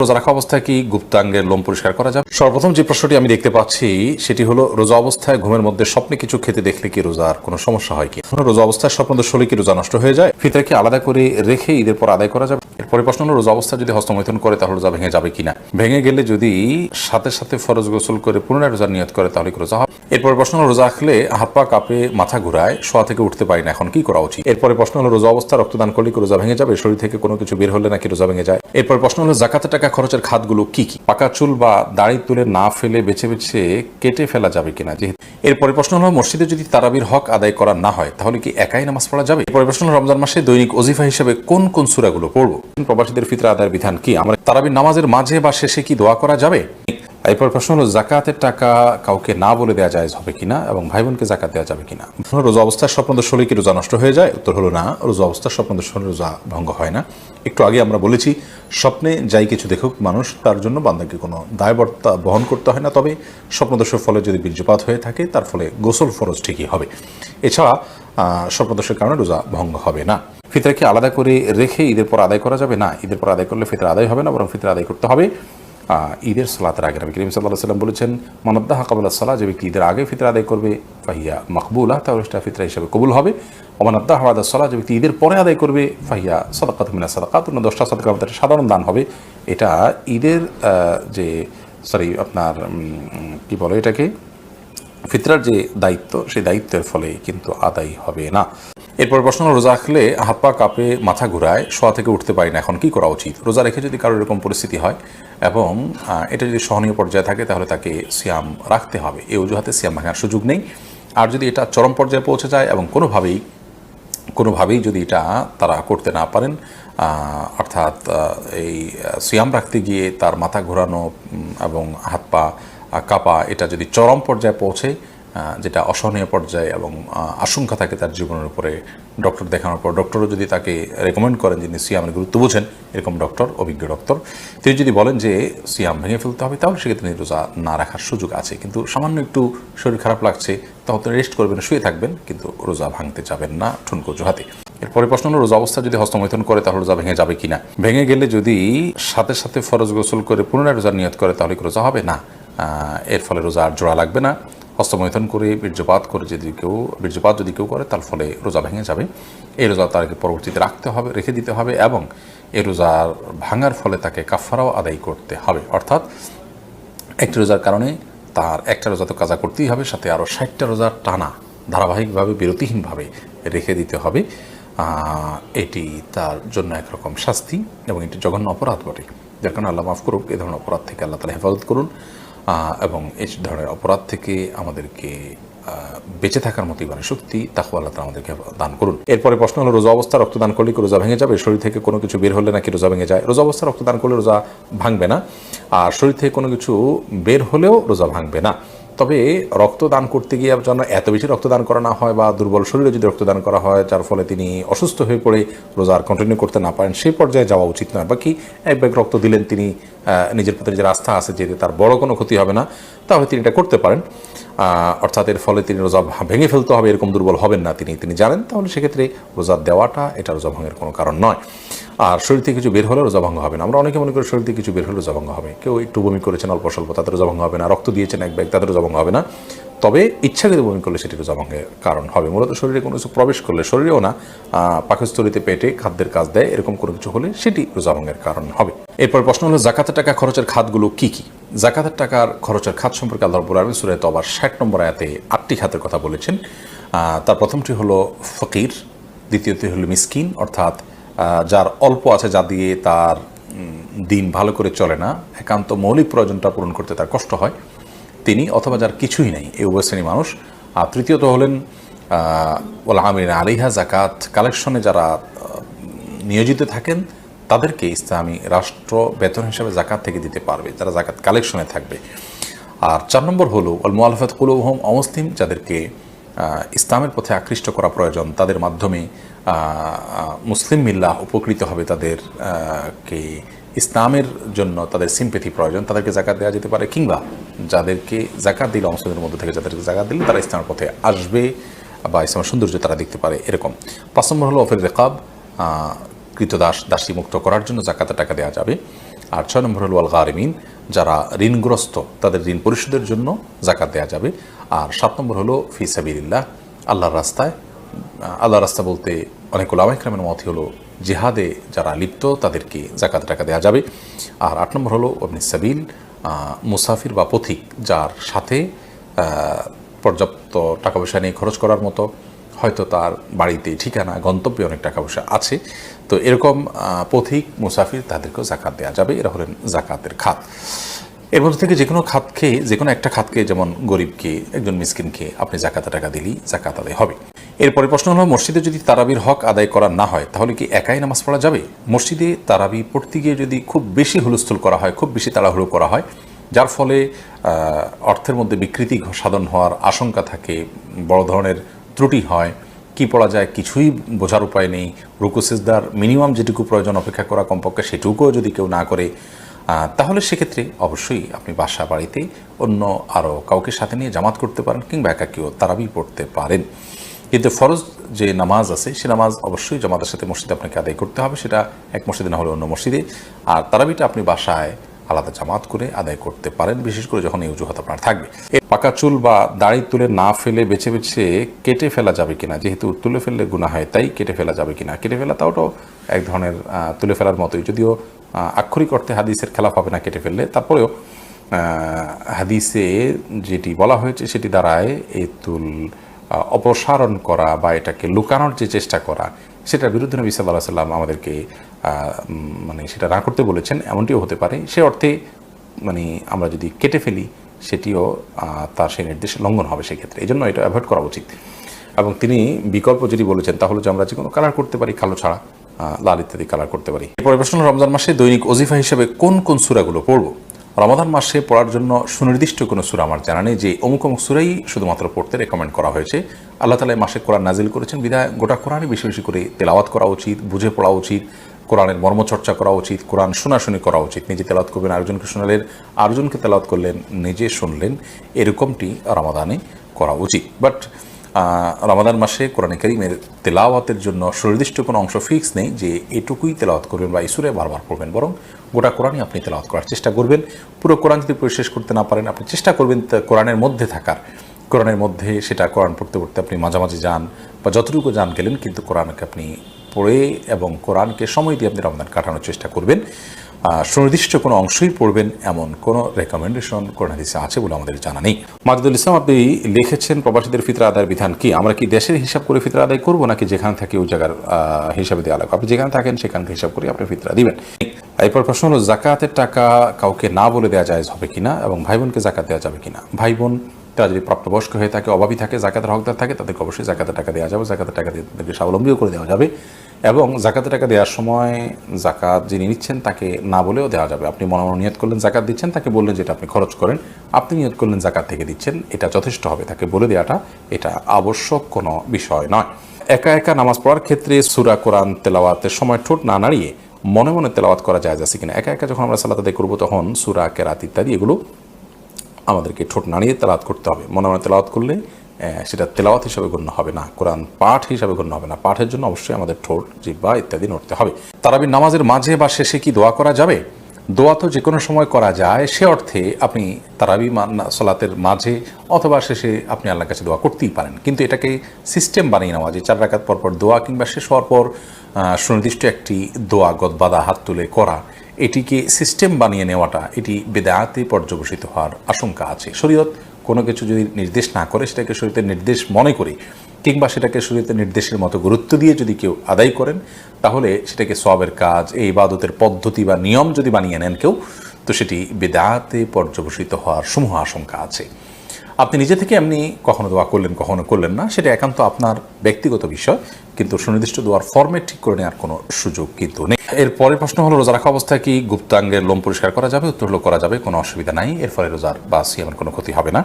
রোজা রাখা অবস্থায় কি গুপ্তাঙ্গের লোম পরিষ্কার করা যাবে? সর্বপ্রথম যে প্রশ্নটি আমি দেখতে পাচ্ছি সেটি হলো, রোজা অবস্থায় ঘুমের মধ্যে স্বপ্নে কিছু খেতে দেখলে কি রোজার কোনো সমস্যা হয় কি? রোজা অবস্থায় স্বপ্নদোষ হলে কি রোজা নষ্ট হয়ে যায়? ফিতরা কি আলাদা করে রেখে ঈদের পর আদায় করা যাবে? এরপরে প্রশ্ন হলো, রোজা অবস্থায় যদি হস্তমৈথুন করে তাহলে রোজা ভেঙে যাবে কিনা? ভেঙে গেলে যদি সাথে সাথে ফরজ গোসল করে পুনরায় রোজার নিয়ত করে তাহলে কি রোজা হবে? এরপরে প্রশ্ন হলো, রোজা রাখলে হাত পা কাঁপে, মাথা ঘুরায়, শোয়া থেকে উঠতে পারি না, এখন কি করা উচিত? এরপরে প্রশ্ন হলো, রোজা অবস্থায় রক্তদান করলে কি রোজা ভেঙে যাবে? শরীর থেকে কোনো কিছু বের হলে নাকি রোজা ভেঙে যায়? এরপর প্রশ্ন হলো, যাকাতের টাকা খরচের খাতগুলো কি কি? পাকা চুল বা দাড়ি তুলে না ফেলে বেছে বেছে কেটে ফেলা যাবে কিনা? এরপরে প্রশ্ন হলো, মসজিদে যদি তারাবির হক আদায় করা না হয় তাহলে কি একাই নামাজ পড়া যাবে? এরপরে প্রশ্ন হলো, রমজান মাসে দৈনিক ওজিফা হিসেবে কোন কোন সূরাগুলো পড়বো? প্রবাসীদের ফিতরা আদায়ের বিধান কি? আমরা তারাবির নামাজের মাঝে বা শেষে কি দোয়া করা যাবে? এরপর প্রশ্ন হলো, জাকাতের টাকা কাউকে না বলে দেওয়া যায় হবে কিনা এবং ভাই বোনকে জাকাত দেওয়া যাবে কিনা? রোজা অবস্থায় স্বপ্নদোষ হলে কি রোজা নষ্ট হয়ে যায়? উত্তর হলো না, রোজা অবস্থায় স্বপ্নদোষ হলে রোজা ভঙ্গ হয় না। একটু আগে আমরা বলেছি, স্বপ্নে যাই কিছু দেখুক মানুষ, তার জন্য বান্দাকে কোনো দায়বদ্ধতা বহন করতে হয় না। তবে স্বপ্নদোষের ফলে যদি বীর্যপাত হয়ে থাকে তার ফলে গোসল ফরজ ঠিকই হবে। এছাড়া স্বপ্নদোষের কারণে রোজা ভঙ্গ হবে না। ফিতরা কি আলাদা করে রেখে ঈদের পর আদায় করা যাবে? না, ঈদের পর আদায় করলে ফিতরা আদায় হবে না, বরং ফিতরা আদায় করতে হবে ঈদের সালাতের আগে। নবী করিম সাল্লাল্লাহু আলাইহি ওয়াসাল্লাম বলেছেন, মানদ্দাহা ক্বাবলা সালাহ, যে ব্যক্তি ঈদের আগে ফিতরা আদায় করবে ফাহিয়া মাকবুলা, তাহলে সেটা ফিতরা হিসেবে কবুল হবে। ওমানদ্দাহা বাদা সালাহ, যে ব্যক্তি ঈদের পরে আদায় করবে ফাহিয়া সাদাকাতুম মিনাস সাদাকাত, 10টা সাদাকার মধ্যে সাধারণ দান হবে। এটা ঈদের আপনার কি বলে এটাকে, ফিতরার যে দায়িত্ব, সেই দায়িত্বের ফলে কিন্তু আদায় হবে না। এরপর প্রশ্ন হলো, রোজা রাখলে হাত পা কাঁপে, মাথা ঘুরায়, শোয়া থেকে উঠতে পারি না, এখন কি করা উচিত? রোজা রেখে যদি কারোর এরকম পরিস্থিতি হয় এবং এটা যদি সহনীয় পর্যায়ে থাকে তাহলে তাকে সিয়াম রাখতে হবে। এই অজুহাতে সিয়াম ভাঙার সুযোগ নেই। আর যদি এটা চরম পর্যায়ে পৌঁছে যায় এবং কোনোভাবেই যদি এটা তারা করতে না পারেন, অর্থাৎ এই সিয়াম রাখতে গিয়ে তার মাথা ঘোরানো এবং হাত পা কাঁপা, এটা যদি চরম পর্যায়ে পৌঁছে, যেটা অসহনীয় পর্যায়ে এবং আশঙ্কা থাকে তার জীবনের উপরে, ডক্টর দেখানোর পর ডক্টরও যদি তাকে রেকমেন্ড করেন, যিনি সিয়ামের গুরুত্ব বুঝেন, এরকম ডক্টর, অভিজ্ঞ ডক্টর, তিনি যদি বলেন যে সিয়াম ভেঙে ফেলতে হবে, তাহলে সেক্ষেত্রে তিনি রোজা না রাখার সুযোগ আছে। কিন্তু সামান্য একটু শরীর খারাপ লাগছে, তখন রেস্ট করবেন, শুয়ে থাকবেন, কিন্তু রোজা ভাঙতে যাবেন না ঠুনকো অজুহাতে। এরপরে প্রশ্ন হলো, রোজা অবস্থা যদি হস্তমৈথুন করে তাহলে রোজা ভেঙে যাবে কিনা? ভেঙে গেলে যদি সাথে সাথে ফরজ গোসল করে পুনরায় রোজার নিয়ত করে তাহলে কি রোজা হবে? না, এর ফলে রোজা আর জোড়া লাগবে না। হস্তমৈথুন করে বীর্যপাত যদি কেউ করে তার ফলে রোজা ভেঙে যাবে। এই রোজা তাকে পরবর্তীতে রেখে দিতে হবে এবং এই রোজার ভাঙার ফলে তাকে কাফারাও আদায় করতে হবে। অর্থাৎ একটি রোজার কারণে তার একটা রোজা তো কাজা করতেই হবে, সাথে আরও 60টা রোজার টানা ধারাবাহিকভাবে বিরতিহীনভাবে রেখে দিতে হবে। এটি তার জন্য একরকম শাস্তি এবং এটি জঘন্য অপরাধ বটে, যার কারণে আল্লাহ মাফ করুক। এ ধরনের অপরাধ থেকে আল্লাহ তাআলা হেফাজত করুন এবং এই ধরনের অপরাধ থেকে আমাদেরকে বেঁচে থাকার মতো ইমানের শক্তি, তাকওয়া আল্লাহ তাআলা আমাদেরকে দান করুন। এরপরে প্রশ্ন হলো, রোজা অবস্থা রক্তদান করলে কি রোজা ভেঙে যাবে? শরীর থেকে কোনো কিছু বের হলে নাকি রোজা ভেঙে যায়? রোজা অবস্থা রক্তদান করলে রোজা ভাঙবে না, আর শরীর থেকে কোনো কিছু বের হলেও রোজা ভাঙবে না। তবে রক্তদান করতে গিয়ে যেন এত বেশি রক্তদান করা না হয়, বা দুর্বল শরীরে যদি রক্তদান করা হয় যার ফলে তিনি অসুস্থ হয়ে পড়ে রোজা আর কন্টিনিউ করতে না পারেন, সেই পর্যায়ে যাওয়া উচিত নয়। বাকি এক ব্যাগ রক্ত দিলেন, তিনি নিজের প্রতি যে আস্থা আছে যে তার বড় কোনো ক্ষতি হবে না, তাহলে তিনি এটা করতে পারেন। অর্থাৎ এর ফলে তিনি রোজা ভেঙে ফেলতে হবে এরকম দুর্বল হবেন না, তিনি জানেন, তাহলে সেক্ষেত্রে রোজা দেওয়াটা এটা রোজা ভঙ্গের কোনো কারণ নয়। আর শরীর থেকে কিছু বের হলে রোজা ভঙ্গ হবে না। আমরা অনেকে মনে করি শরীর থেকে কিছু বের হলে রোজা ভঙ্গ হবে। কেউ একটু বমি করেছেন অল্প স্বল্প, তাদের রোজা ভঙ্গ হবে না। রক্ত দিয়েছেন এক ব্যাগ, তাদের রোজা ভঙ্গ হবে না। তবে ইচ্ছাকৃত বমি করলে সেটি রোজা ভঙ্গের কারণ হবে। মূলত শরীরে কোনো কিছু প্রবেশ করলে, শরীরেও না, পাকস্থলীতে, পেটে খাদ্যের কাজ দেয়, এরকম কোনো কিছু হলে সেটি রোজা ভঙ্গের কারণ হবে। এরপর প্রশ্ন হলো, জাকাতের টাকা খরচের খাতগুলো কি কি? জাকাতের টাকার খরচের খাত সম্পর্কে আল্লাহ রাব্বুল আলামিন সূরা তাওবার 60 নম্বর আয়াতে 8টি খাতের কথা বলেছেন। তার প্রথমটি হলো ফকির, দ্বিতীয়টি হলো মিসকিন, অর্থাৎ যার অল্প আছে, যা দিয়ে তার দিন ভালো করে চলে না, একান্ত মৌলিক প্রয়োজনটা পূরণ করতে তার কষ্ট হয়, তিনি, অথবা যার কিছুই নেই, এই উভয় শ্রেণী মানুষ। আর তৃতীয়ত হলেন ওয়াল আমিলিনা আলাইহা, জাকাত কালেকশনে যারা নিয়োজিত থাকেন তাদেরকে ইসলামী রাষ্ট্র বেতন হিসাবে জাকাত থেকে দিতে পারবে, যারা জাকাত কালেকশনে থাকবে। আর 4 নম্বর হলো ওয়াল মুআল্লাফাত কুলুবুহুম, অমুসলিম যাদেরকে ইসলামের পথে আকৃষ্ট করা প্রয়োজন, তাদের মাধ্যমে মুসলিম মিল্লাহ উপকৃত হবে, তাদেরকে ইসলামের জন্য তাদের সিম্পেথি প্রয়োজন, তাদেরকে জাকাত দেওয়া যেতে পারে। কিংবা যাদেরকে জাকাত দিলে, অমুসলিমদের মধ্যে থেকে যাদেরকে জাকাত দিলে তারা ইসলামের পথে আসবে বা ইসলামের সৌন্দর্য তারা দেখতে পারে, এরকম। 5 নম্বর হলো ওয়াফির রিকাব, কৃতদাস দাসী মুক্ত করার জন্য জাকাতের টাকা দেওয়া যাবে। আর 6 নম্বর হলো আল গারিমিন, যারা ঋণগ্রস্ত তাদের ঋণ পরিশোধের জন্য জাকাত দেওয়া যাবে। আর 7 নম্বর হলো ফি সাবিলিল্লাহ, আল্লাহর রাস্তায়। আল্লাহর রাস্তা বলতে অনেক উলামা ইকরামের মত হলো জিহাদে যারা লিপ্ত তাদেরকে জাকাত টাকা দেওয়া যাবে। আর 8 নম্বর হলো ইবনে সাবিল, মুসাফির বা পথিক, যার সাথে পর্যাপ্ত টাকা পয়সা নিয়ে খরচ করার মতো, হয়তো তার বাড়িতে ঠিকানা গন্তব্যে অনেক টাকা পয়সা আছে, তো এরকম পথিক মুসাফির তাদেরকেও জাকাত দেওয়া যাবে। এরা হলেন জাকাতের খাত। এর মধ্যে থেকে যে কোনো খাতকে, যে কোনো একটা খাতকে, যেমন গরিবকে, একজন মিসকিনকে আপনি জাকাতে টাকা দিলেই জাকাত আদায় হবে। এরপরে প্রশ্ন হলো, মসজিদে যদি তারাবির হক আদায় করা না হয় তাহলে কি একাই নামাজ পড়া যাবে? মসজিদে তারাবি পড়তে গিয়ে যদি খুব বেশি হুলস্থুল করা হয়, খুব বেশি তাড়াহুড়ো করা হয়, যার ফলে অর্থের মধ্যে বিকৃতি সাধন হওয়ার আশঙ্কা থাকে, বড় ধরনের ত্রুটি হয়, কি পড়া যায় কিছুই বোঝার উপায় নেই, রুকু সিজদার মিনিমাম যেটুকু প্রয়োজন অপেক্ষা করা কমপক্ষে সেটুকুও যদি কেউ না করে, তাহলে সেক্ষেত্রে অবশ্যই আপনি বাসা বাড়িতে অন্য আরও কাউকে সাথে নিয়ে জামাত করতে পারেন, কিংবা একাকিও তারাবি পড়তে পারেন। কিন্তু ফরজ যে নামাজ আছে সে নামাজ অবশ্যই জামাতের সাথে মসজিদে আপনাকে আদায় করতে হবে, সেটা এক মসজিদে না হলে অন্য মসজিদে। আর তারাবিটা আপনি বাসায় আলাদা জামাত করে আদায় করতে পারেন, বিশেষ করে যখন এই অজুহাত আপনার থাকবে। পাকা চুল বা দাড়ি তুলে না ফেলে বেছে বেছে কেটে ফেলা যাবে কিনা? যেহেতু তুলে ফেললে গুনাহ হয়, তাই কেটে ফেলা যাবে কিনা? কেটে ফেলা তাওটাও এক ধরনের তুলে ফেলার মতোই, যদিও আক্ষরিক অর্থে হাদিসের খেলাফ হবে না কেটে ফেললে, তারপরেও হাদিসে যেটি বলা হয়েছে সেটি দ্বারায় এই তুল অপসারণ করা বা এটাকে লুকানোর যে চেষ্টা করা, সেটার বিরুদ্ধে নবী সাল্লাল্লাহু আলাইহি ওয়াসাল্লাম আমাদেরকে মানে সেটা না করতে বলেছেন, এমনটিও হতে পারে। সে অর্থে মানে আমরা যদি কেটে ফেলি সেটিও তার সেই নির্দেশ লঙ্ঘন হবে সেক্ষেত্রে, এই জন্য এটা অ্যাভয়েড করা উচিত। এবং তিনি বিকল্প যেটি বলেছেন তা হলো যে আমরা যে কোনো কালার করতে পারি, কালো ছাড়া লাল ইত্যাদি কালার করতে পারি। এরপরে প্রশ্ন, রমজান মাসে দৈনিক ওজিফা হিসেবে কোন কোন সূরাগুলো পড়ব? রমাদান মাসে পড়ার জন্য সুনির্দিষ্ট কোনো সূরা আমার জানা নেই যে অমুক অমুক সূরাই শুধুমাত্র পড়তে রেকমেন্ড করা হয়েছে। আল্লাহ তাআলা মাসে কোরআন নাজিল করেছেন বিধায় গোটা কোরআনই বেশি বেশি করে তেলাওয়াত করা উচিত, বুঝে পড়া উচিত, কোরআনের মর্মচর্চা করা উচিত, কোরআন শোনাশুনি করা উচিত। নিজে তেলাওয়াত করবেন, আরেকজনকে শোনালেন, আরেকজনকে তেলাওয়াত করলেন, নিজে শুনলেন, এরকমটি রমাদানে করা উচিত। বাট রমাদান মাসে কোরআনে কারীমের তেলাওয়াতের জন্য সুনির্দিষ্ট কোনো অংশ ফিক্স নেই যে এটুকুই তেলাওয়াত করবেন বা এই সূরা বারবার পড়বেন, বরং গোটা কোরআনই আপনি তেলাওয়াত করার চেষ্টা করবেন। পুরো কোরআন যদি পরিশেষ করতে না পারেন, আপনি চেষ্টা করবেন কোরআনের মধ্যে থাকার, কোরআনের মধ্যে সেটা কোরআন পড়তে পড়তে আপনি মাঝামাঝি যান বা যতটুকু যান গেলেন, কিন্তু কোরআনকে আপনি পড়ে এবং কোরআনকে সময় দিয়ে আপনি রমজান কাটানোর চেষ্টা করবেন। সুনির্দিষ্ট কোনো অংশই পড়বেন এমন কোনো রেকমেন্ডেশন কোরআন হাদিসে আছে বলে আমাদের জানা নেই। মাজিদুল ইসলাম, আপনি লিখেছেন প্রবাসীদের ফিতরা আদায়ের বিধান কি? আমরা কি দেশের হিসাব করে ফিতরা আদায় করবো, নাকি যেখানে থাকি ওই জায়গার হিসাবে দেওয়া লাগবে? আপনি যেখানে থাকেন সেখানকে হিসাব করে আপনি ফিতরা দিবেন। এরপর প্রশ্ন হলো, জাকাতের টাকা কাউকে না বলে দেওয়া জায়েজ হবে কিনা, এবং ভাই বোনকে জাকাত দেওয়া যাবে কিনা? ভাই বোন তারা যদি প্রাপ্তবয়স্ক হয়ে থাকে, অভাবী থাকে, জাকাতের হকদার থাকে, তাদেরকে অবশ্যই জাকাতের টাকা দেওয়া যাবে। জাকাতের টাকা দিয়ে তাদেরকে স্বাবলম্বীও করে দেওয়া যাবে, এবং জাকাতের টাকা দেওয়ার সময় জাকাত যিনি নিচ্ছেন তাকে না বলেও দেওয়া যাবে। আপনি মনে মনে নিয়ত করলেন জাকাত দিচ্ছেন, তাকে বললেন যেটা আপনি খরচ করেন, আপনি নিয়ত করলেন জাকাত থেকে দিচ্ছেন, এটা যথেষ্ট হবে। তাকে বলে দেওয়াটা এটা আবশ্যক কোনো বিষয় নয়। একা একা নামাজ পড়ার ক্ষেত্রে সূরা কোরআন তেলাওয়াতের সময় ঠোঁট না নাড়িয়ে মনে মনে তেলাওয়াত করা জায়েজ আছে কিনা? একা একা যখন আমরা সালাত আদায় করবো তখন সূরা, কেরাত ইত্যাদি এগুলো আমাদেরকে ঠোঁট নাড়িয়ে তেলাওয়াত করতে হবে। মনে মনে তেলাওয়াত করলে সেটা তেলাওয়াত হিসাবে গণ্য হবে না, কোরআন পাঠ হিসাবে গণ্য হবে না। পাঠের জন্য অবশ্যই আমাদের ঠোঁট, জিহ্বা ইত্যাদি নড়তে হবে। তারাবির নামাজের মাঝে বা শেষে কি দোয়া করা যাবে? দোয়া তো যে কোনো সময় করা যায়, সে অর্থে আপনি তারাবি সালাতের মাঝে অথবা শেষে আপনি আল্লাহর কাছে দোয়া করতেই পারেন, কিন্তু এটাকে সিস্টেম বানিয়ে নেওয়া যে 4 রাকাত পর পর দোয়া, কিংবা শেষ হওয়ার পর সুনির্দিষ্ট একটি দোয়া গদবাদা হাত তুলে করা, এটিকে সিস্টেম বানিয়ে নেওয়াটা এটি বেদাতে পর্যবসিত হওয়ার আশঙ্কা আছে। শরীয়ত কোনো কিছু যদি নির্দেশ না করে সেটাকে শরীয়তের নির্দেশ মনে করে, কিংবা সেটাকে শরীয়তের নির্দেশের মতো গুরুত্ব দিয়ে যদি কেউ আদায় করেন, তাহলে সেটাকে সওয়াবের কাজ, এই ইবাদতের পদ্ধতি বা নিয়ম যদি বানিয়ে নেন কেউ, তো সেটি বেদাতে পর্যবসিত হওয়ার সমূহ আশঙ্কা আছে। আপনি নিজে থেকে এমনি কখনো দোয়া করলেন, কখনো করলেন না, সেটা একান্ত আপনার ব্যক্তিগত বিষয়, কিন্তু সুনির্দিষ্ট দোয়ার ফরম্যাট ঠিক করে নেওয়ার কোনো সুযোগ কিন্তু নেই। এর পরের প্রশ্ন হলো, রোজা রাখা অবস্থায় কি গুপ্তাঙ্গের লোম পরিষ্কার করা যাবে? উত্তর হলো করা যাবে, কোনো অসুবিধা নাই। এর ফলে রোজার বা সিয়ামের কোনো ক্ষতি হবে না।